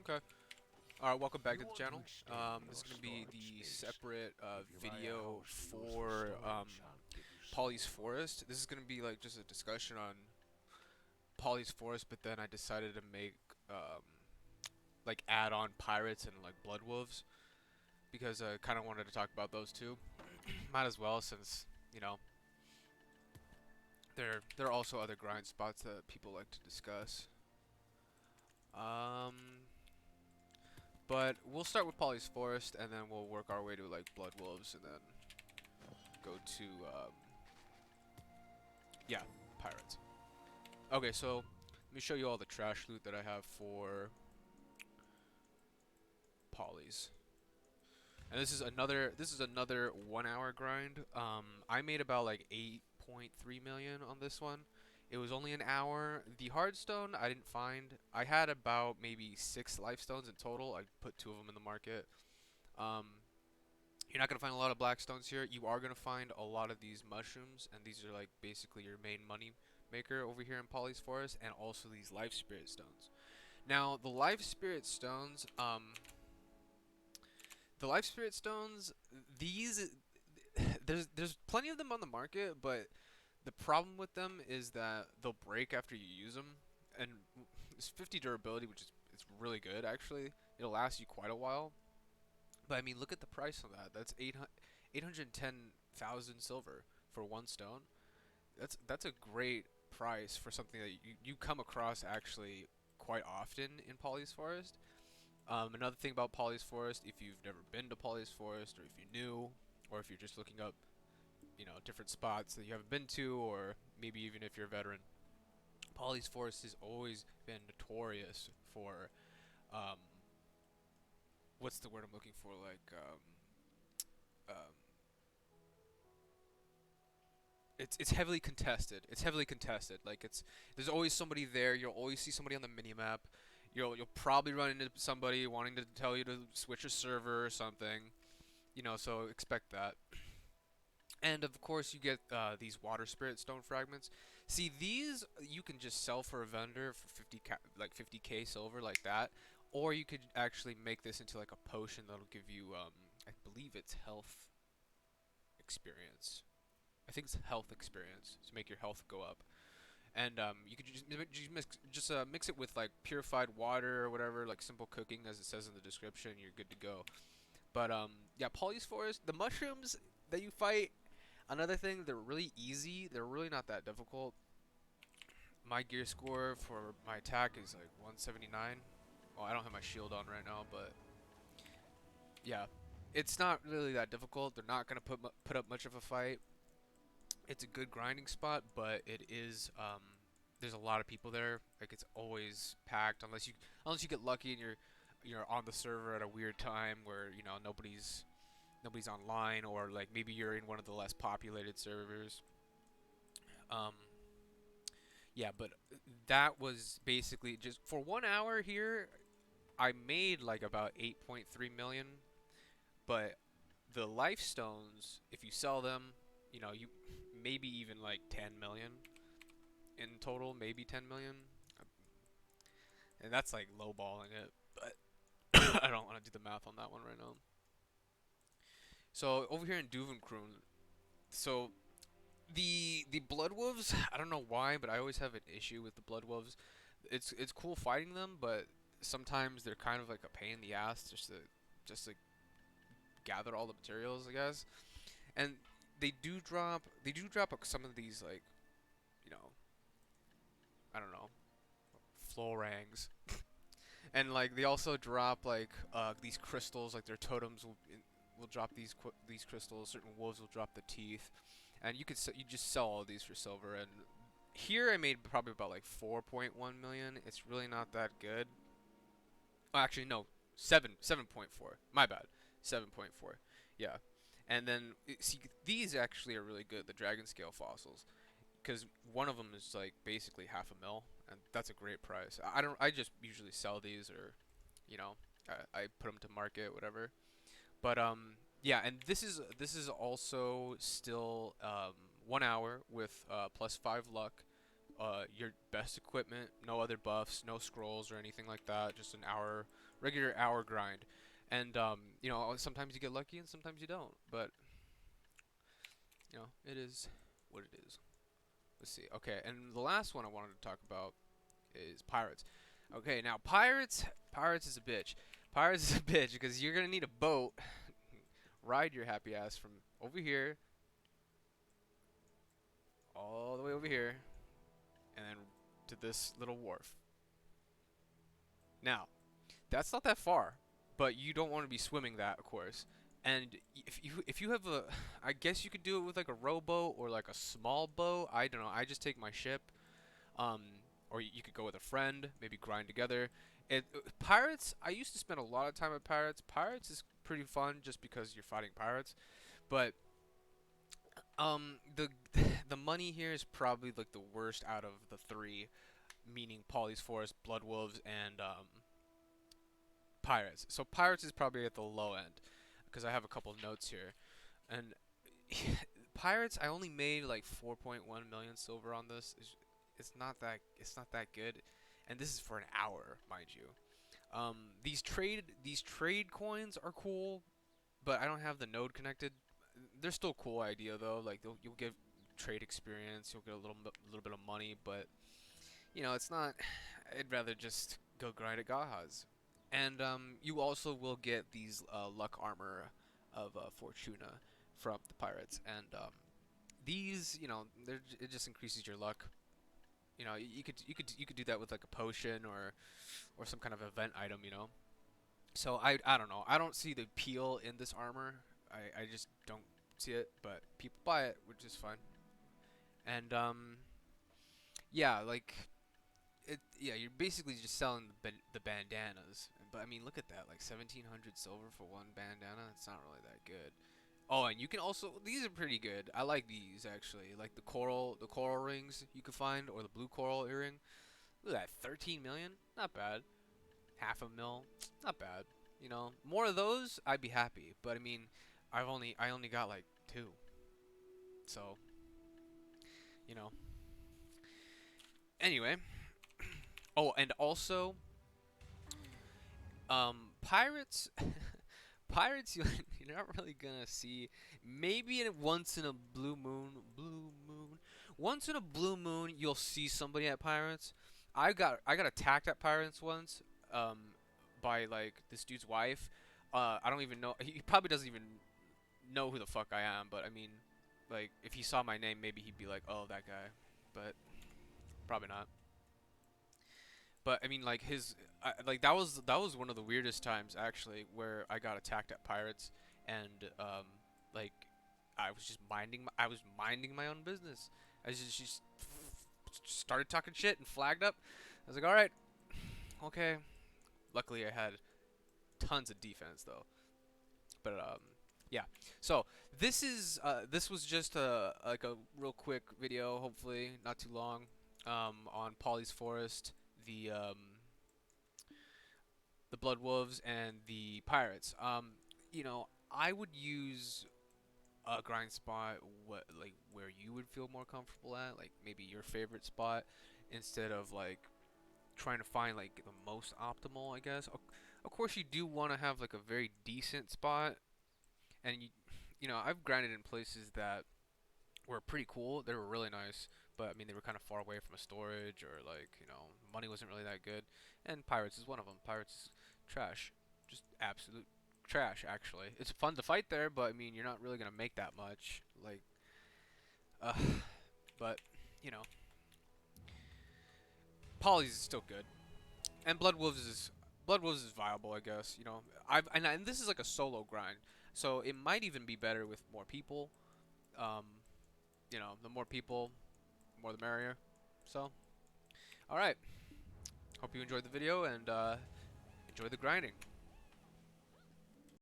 Okay. Alright, welcome back to the channel. This is going to be the separate video for Pollys Forest. This is going to be like just a discussion on Pollys Forest, but then I decided to make like add-on pirates and like blood wolves because I kind of wanted to talk about those too. Might as well, since you know there are also other grind spots that people like to discuss. Um, But we'll start with Pollys Forest, and then we'll work our way to like Blood Wolves, and then go to yeah, pirates. Okay, so let me show you all the trash loot that I have for Pollys. And this is another 1 hour grind. I made about like 8.3 million on this one. It was only an hour. The hardstone I didn't find. I had about maybe 6 lifestones in total. I put 2 of them in the market. Um, You're not going to find a lot of black stones here. You are going to find a lot of these mushrooms, and these are like basically your main money maker over here in Pollys Forest, and also these life spirit stones. Now, the life spirit stones, these there's plenty of them on the market, but the problem with them is that they'll break after you use them, and it's 50 durability, which is it's really good actually. It'll last you quite a while. But I mean, look at the price on that. That's 810,000 silver for 1 stone. That's a great price for something that you come across actually quite often in Pollys Forest. Another thing about Pollys Forest, if you've never been to Pollys Forest, or if you're new, or if you're just looking up, different spots that you haven't been to, or maybe even if you're a veteran, Pollys Forest has always been notorious for, um, what's the word I'm looking for? Um, it's heavily contested. It's heavily contested. Like there's always somebody there. You'll always see somebody on the minimap. You'll probably run into somebody wanting to tell you to switch a server or something. So expect that. And of course, you get these water spirit stone fragments. See, these you can just sell for a vendor for 50k silver like that, or you could actually make this into like a potion that'll give you I believe it's health experience. I think it's health experience to make your health go up. And you could mix it with like purified water or whatever, like simple cooking as it says in the description. You're good to go. But yeah, Pollys Forest, the mushrooms that you fight. Another thing, they're really easy. They're really not that difficult. My gear score for my attack is like 179. Well, I don't have my shield on right now, but yeah, it's not really that difficult. They're not gonna put up much of a fight. It's a good grinding spot, but it is there's a lot of people there. Like it's always packed unless you get lucky and you're on the server at a weird time where nobody's online, or like maybe you're in one of the less populated servers. Um, yeah, but that was basically just for 1 hour here. I made like about 8.3 million, but the life stones, if you sell them, you maybe even like 10 million in total, maybe 10 million. And that's like lowballing it, but I don't want to do the math on that one right now. So over here in Duvenkroon, so the blood wolves, I don't know why, but I always have an issue with the blood wolves. It's cool fighting them, but sometimes they're kind of like a pain in the ass just to gather all the materials, I guess. And they do drop some of these, like, you know, I don't know, florangs. And like they also drop like these crystals, like their totems will drop these crystals. Certain wolves will drop the teeth, and you just sell all these for silver. And here I made probably about like 4.1 million. It's really not that good. Oh, actually, no, 7.4. My bad, 7.4. Yeah, and then see, these actually are really good. The dragon scale fossils, because one of them is like basically half a mil, and that's a great price. I just usually sell these, or you know I put them to market, whatever. But yeah, and this is also still 1 hour with +5 luck, your best equipment, no other buffs, no scrolls or anything like that, just an hour, regular hour grind. And you know, sometimes you get lucky and sometimes you don't, but you know, it is what it is. Let's see. Okay, and the last one I wanted to talk about is pirates. Okay, now pirates is a bitch. Pirates is a bitch because you're gonna need a boat, ride your happy ass from over here all the way over here, and then to this little wharf. Now, that's not that far, but you don't want to be swimming that, of course. And if you have a, I guess you could do it with like a rowboat or like a small boat. I don't know. I just take my ship. Um, or you could go with a friend, maybe grind together. Pirates. I used to spend a lot of time at pirates. Pirates is pretty fun just because you're fighting pirates, but the the money here is probably like the worst out of the three, meaning Pollys Forest, Blood Wolves, and Pirates. So Pirates is probably at the low end because I have a couple of notes here. And Pirates, I only made like 4.1 million silver on this. It's not that good, and this is for an hour, mind you. These trade coins are cool, but I don't have the node connected. They're still a cool idea though. Like you'll get trade experience, you'll get a little bit of money, but you know it's not. I'd rather just go grind at Gaha's. And you also will get these luck armor of Fortuna from the pirates, and these, you know, it just increases your luck. You know, you could do that with like a potion or some kind of event item, you know. So I don't know. I don't see the appeal in this armor. I just don't see it, but people buy it, which is fine. And yeah, like yeah, you're basically just selling the bandanas. But I mean, look at that, like 1700 silver for one bandana. It's not really that good. Oh, and you can also, these are pretty good. I like these actually, like the coral rings you could find, or the blue coral earring. Look at that, 13 million, not bad. Half a mil, not bad. You know, more of those, I'd be happy. But I mean, I only got like two, so you know. Anyway, oh, and also, pirates. Pirates, you're not really gonna see. Maybe once in a blue moon. Once in a blue moon, you'll see somebody at pirates. I got attacked at pirates once, um, by like this dude's wife. I don't even know. He probably doesn't even know who the fuck I am. But I mean, like if he saw my name, maybe he'd be like, "Oh, that guy," but probably not. But I mean, like like that was one of the weirdest times actually where I got attacked at pirates, and like I was minding my own business. I just started talking shit and flagged up. I was like, all right, okay. Luckily, I had tons of defense though. But yeah. So this was just a like a real quick video, hopefully not too long, on Pollys Forest, the um the Blood Wolves and the Pirates. You know, I would use a grind spot like where you would feel more comfortable at, like maybe your favorite spot, instead of like trying to find like the most optimal, I guess. Of course, you do want to have like a very decent spot, and you know, I've grinded in places that were pretty cool. They were really nice, but I mean, they were kind of far away from a storage, or like, you know, money wasn't really that good. And Pirates is one of them. Pirates is trash, just absolute trash. Actually, it's fun to fight there, but I mean, you're not really gonna make that much. Like, uh, but you know, Polly's is still good, and Blood Wolves is viable, I guess. You know, and this is like a solo grind, so it might even be better with more people. Um, you know, the more people, more the merrier. So, all right. Hope you enjoyed the video and enjoy the grinding.